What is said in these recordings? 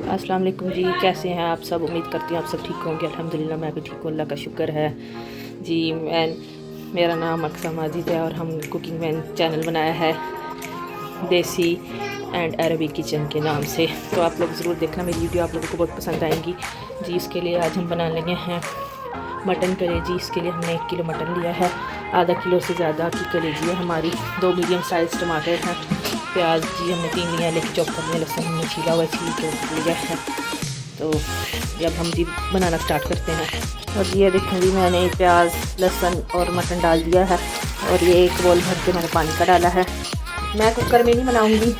अस्सलाम वालेकुम जी, कैसे हैं आप सब। उम्मीद करती हूँ आप सब ठीक होंगे। अल्हम्दुलिल्लाह मैं भी ठीक हूँ, अल्लाह का शुक्र है जी। मेरा नाम अक्सा माजिद है और हम कुकिंग मैन चैनल बनाया है देसी एंड अरबिक किचन के नाम से। तो आप लोग ज़रूर देखना, मेरी वीडियो आप लोगों को बहुत पसंद आएंगी जी। इसके लिए आज हम बना लेंगे हैं मटन कलेजी। इसके लिए हमने 1 किलो मटन लिया है, आधा किलो से ज़्यादा की कलेजी है हमारी। 2 मीडियम साइज़ टमाटर हैं, प्याज जी हमने 3 लिया, लेकिन चॉप कर लिया। लहसुन हमने छीला हुआ छील के रख लिया है। तो जब हम जी बनाना स्टार्ट करते हैं। और ये देखें जी, मैंने प्याज लहसुन और मटन डाल दिया है और ये 1 बोल भर के मैंने पानी का डाला है। मैं कुकर में नहीं बनाऊँगी,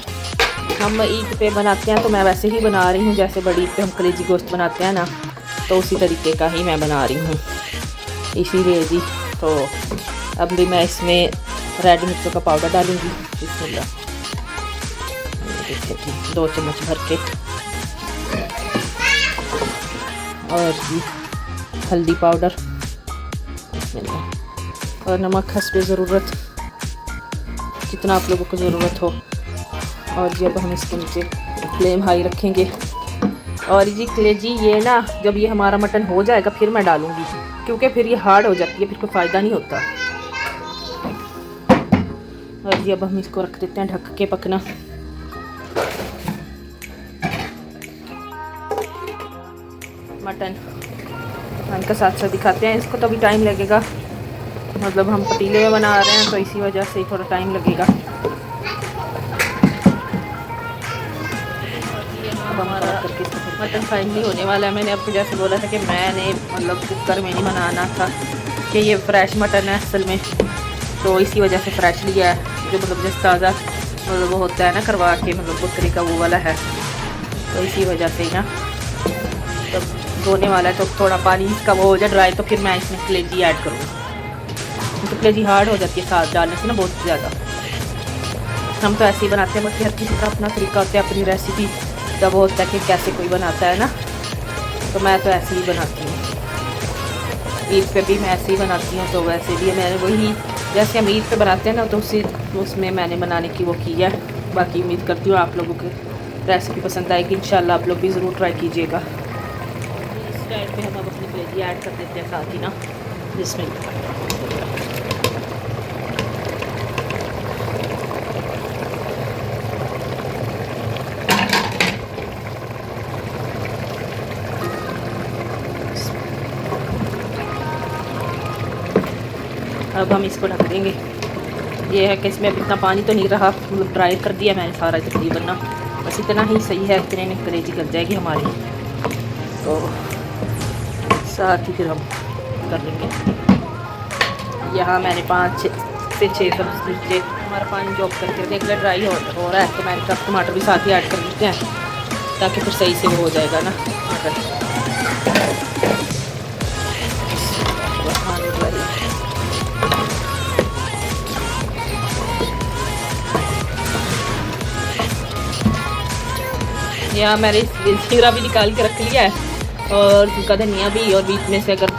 हम ईद पे बनाते हैं तो मैं वैसे ही बना रही हूँ जैसे बड़ी ईद पे हम कलेजी गोश्त बनाते हैं ना, तो उसी तरीके का ही मैं बना रही हूँ इसीलिए जी। तो अब भी मैं इसमें रेड मिर्चों का पाउडर डालूँगी। बिस्मिल्लाह, देखिए जी 2 चम्मच भर के। और जी हल्दी पाउडर, बिस्मिल्लाह। और नमक हस्बे ज़रूरत, जितना आप लोगों को ज़रूरत हो। और जब हम इसको नीचे फ्लेम हाई रखेंगे। और जी कलेजी ये ना, जब ये हमारा मटन हो जाएगा फिर मैं डालूँगी, क्योंकि फिर ये हार्ड हो जाती है, फिर कोई फ़ायदा नहीं होता। और जी अब हम इसको रख देते हैं ढक के पकना। मटन इनका साथ साथ दिखाते हैं इसको, तो भी टाइम लगेगा, मतलब हम पतीले में बना रहे हैं तो इसी वजह से थोड़ा टाइम लगेगा। अब हमारा मटन फाइनली होने वाला है। मैंने आपको जैसे बोला था कि मैंने मतलब कुकर में नहीं बनाना था, कि ये फ्रेश मटन है असल में, तो इसी वजह से फ्रेश लिया है, जो मतलब जैसे ताज़ा मतलब वो होता है ना करवा के, मतलब बकरी का वो वाला है, तो इसी वजह से ही ना। तब धोने वाला है तो थोड़ा पानी इसका वो हो जाए ड्राई, तो फिर मैं इसमें कलेजी ऐड करूँगी। तो कलेजी हार्ड हो जाती है साथ डालने से ना बहुत ज़्यादा। हम तो ऐसे ही बनाते हैं, बाकी हर किसी का अपना तरीका होता है, अपनी रेसिपी का वो होता है कि कैसे कोई बनाता है ना, तो मैं तो ऐसे ही बनाती हूँ। ईद पे भी मैं ऐसे ही बनाती हूँ, तो वैसे भी मैंने वही जैसे हम ईद पे बनाते हैं ना, तो उसमें मैंने बनाने की वो की है। बाकी उम्मीद करती हूँ आप लोगों को रेसिपी पसंद आएगी, इंशाल्लाह आप लोग भी ज़रूर ट्राई कीजिएगा। इस टाइम पे हम अब अपनी कलेजी ऐड कर देते हैं साथ ही ना, बिस्मिल्लाह। अब हम इसको ढक देंगे। ये है कि इसमें अब इतना पानी तो नहीं रहा, मतलब ड्राई कर दिया मैंने सारा तकरीबन ना, बस इतना ही सही है, इतने में कलेजी कर जाएगी हमारी। तो साथ ही फिर हम कर लेंगे। यहाँ मैंने 5 से 6 सब्ज़ी नीचे हमारा पानी जॉब करके देख लिया ड्राई हो रहा है, तो मैंने कब टमाटर भी साथ ही ऐड कर देते हैं, ताकि फिर सही से वो हो जाएगा ना मटर। यहाँ मैंने जीरा भी निकाल के रख लिया है और सूखा धनिया भी, और बीच में से अगर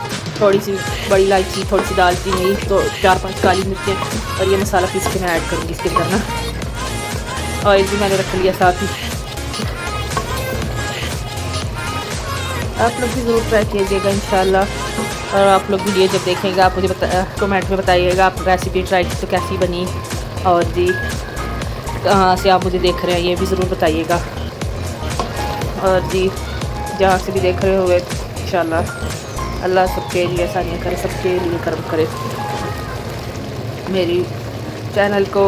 थोड़ी सी बड़ी इलायची, थोड़ी सी दालचीनी, तो 4-5 काली मिर्चें, और ये मसाला पीस के मैं ऐड करूँगी इसके अंदर ना। ऑयल भी मैंने रख लिया साथ ही। आप लोग भी ज़रूर ट्राई कीजिएगा इंशाल्लाह। और आप लोग वीडियो जब देखेंगे आप मुझे कमेंट में बताइएगा आप रेसिपी ट्राई की तो कैसी बनी, और जी कहाँ से आप मुझे देख रहे हैं ये भी ज़रूर बताइएगा। और जी जहाँ से भी देख रहे होंगे इंशाल्लाह अल्लाह सबके लिए आसानियाँ करे, सबके लिए कर्म करे। मेरी चैनल को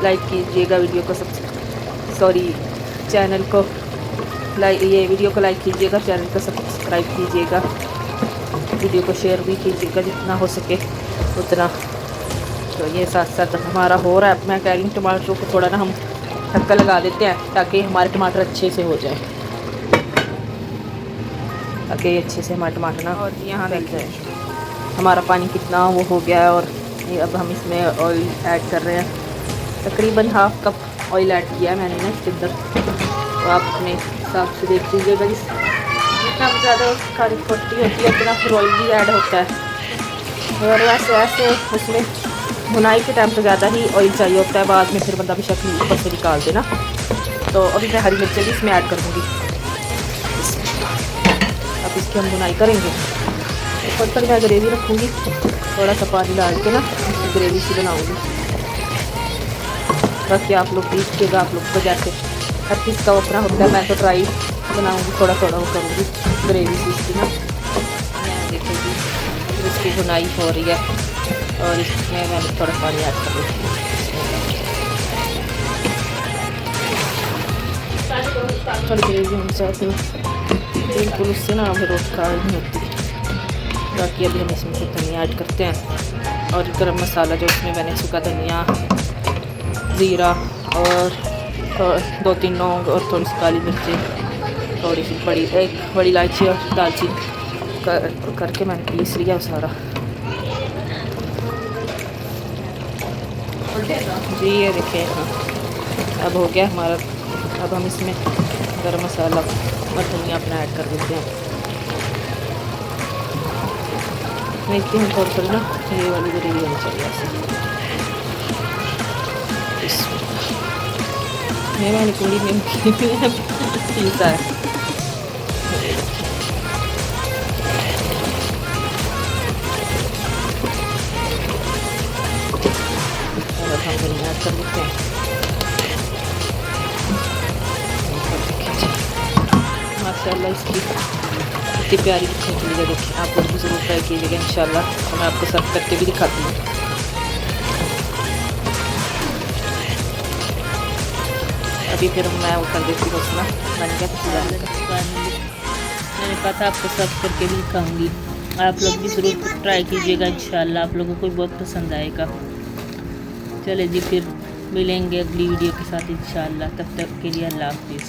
लाइक कीजिएगा, वीडियो को चैनल को वीडियो को लाइक कीजिएगा, चैनल को सब्सक्राइब कीजिएगा, वीडियो को शेयर भी कीजिएगा जितना हो सके उतना। तो ये साथ साथ हमारा हो रहा है। मैं कह रही हूँ टमाटरों को थोड़ा ना हम ढक्का लगा देते हैं, ताकि हमारे टमाटर अच्छे से हो जाए, ताकि अच्छे से हमारे टमाटर ना। और यहाँ देख रहे हैं हमारा पानी कितना वो हो गया है। और ये अब हम इसमें ऑयल ऐड कर रहे हैं, तकरीबन 1/2 कप ऑयल ऐड किया है मैंने ना इसके अंदर। तो आप अपने हिसाब से देख लीजिएगा, जितना ज़्यादा खारी पट्टी होती है उतना फिर ऑयल भी ऐड होता है। और वैसे ऐसे उसमें भुनाई के टाइम तो ज़्यादा ही ऑयल चाहिए होता है, बाद में फिर बंदा भी शक्ल ऊपर से निकाल देना। तो अभी मैं हरी मिर्चें भी इसमें ऐड कर दूँगी। अब इसकी हम बुनाई करेंगे। ऊपर तक मैं ग्रेवी रखूँगी, थोड़ा सा पानी डाल के ना ग्रेवी सी बनाऊँगी। बाकी आप लोग दीजिएगा, आप लोग को जैसे हर चीज़ का अपना होता है। मैं तो ट्राई बनाऊँगी, थोड़ा थोड़ा वो करूँगी ग्रेवी सी इसकी ना। देखिए इसकी बुनाई हो रही है और इसमें मैंने थोड़ा पानी ऐड कर दिया। थोड़ी ग्रेवी होनी चाहिए बिल्कुल, उससे ना हमें रोटी खा नहीं होती। बाकी अभी हम इसमें कुछ धनिया ऐड करते हैं और गरम मसाला जो इसमें मैंने सूखा धनिया, ज़ीरा और 2-3 लौंग और थोड़ी सी काली मिर्ची, थोड़ी सी एक बड़ी इलायची और दालचीनी करके मैंने पीस लिया सारा। जी ये देखिए, हाँ अब हो गया हमारा। अब हम इसमें गरम मसाला और धनिया अपना ऐड कर देते हैं। देखिए हम थोड़ी ना ये वाली ग्रेवी होनी चाहिए ऐसे। मैंने पूरी में पीसा है। और हम धनिया कर देते हैं। माशाल्लाह इसकी कितनी प्यारी दिखने के लिए। देखिए आप लोग भी ज़रूर ट्राई कीजिएगा इंशाल्लाह। तो मैं आपको सर्व करके भी दिखाती हूँ। अभी फिर मैं वो कर देती हूँ ना, बन गया। मैंने कहा था आपको सर्व करके भी दिखाऊंगी, आप लोग भी ज़रूर ट्राई कीजिएगा इंशाल्लाह, आप लोगों को बहुत पसंद आएगा। चले जी फिर मिलेंगे अगली वीडियो के साथ इंशाल्लाह। तब तक के लिए अल्लाह हाफिज़।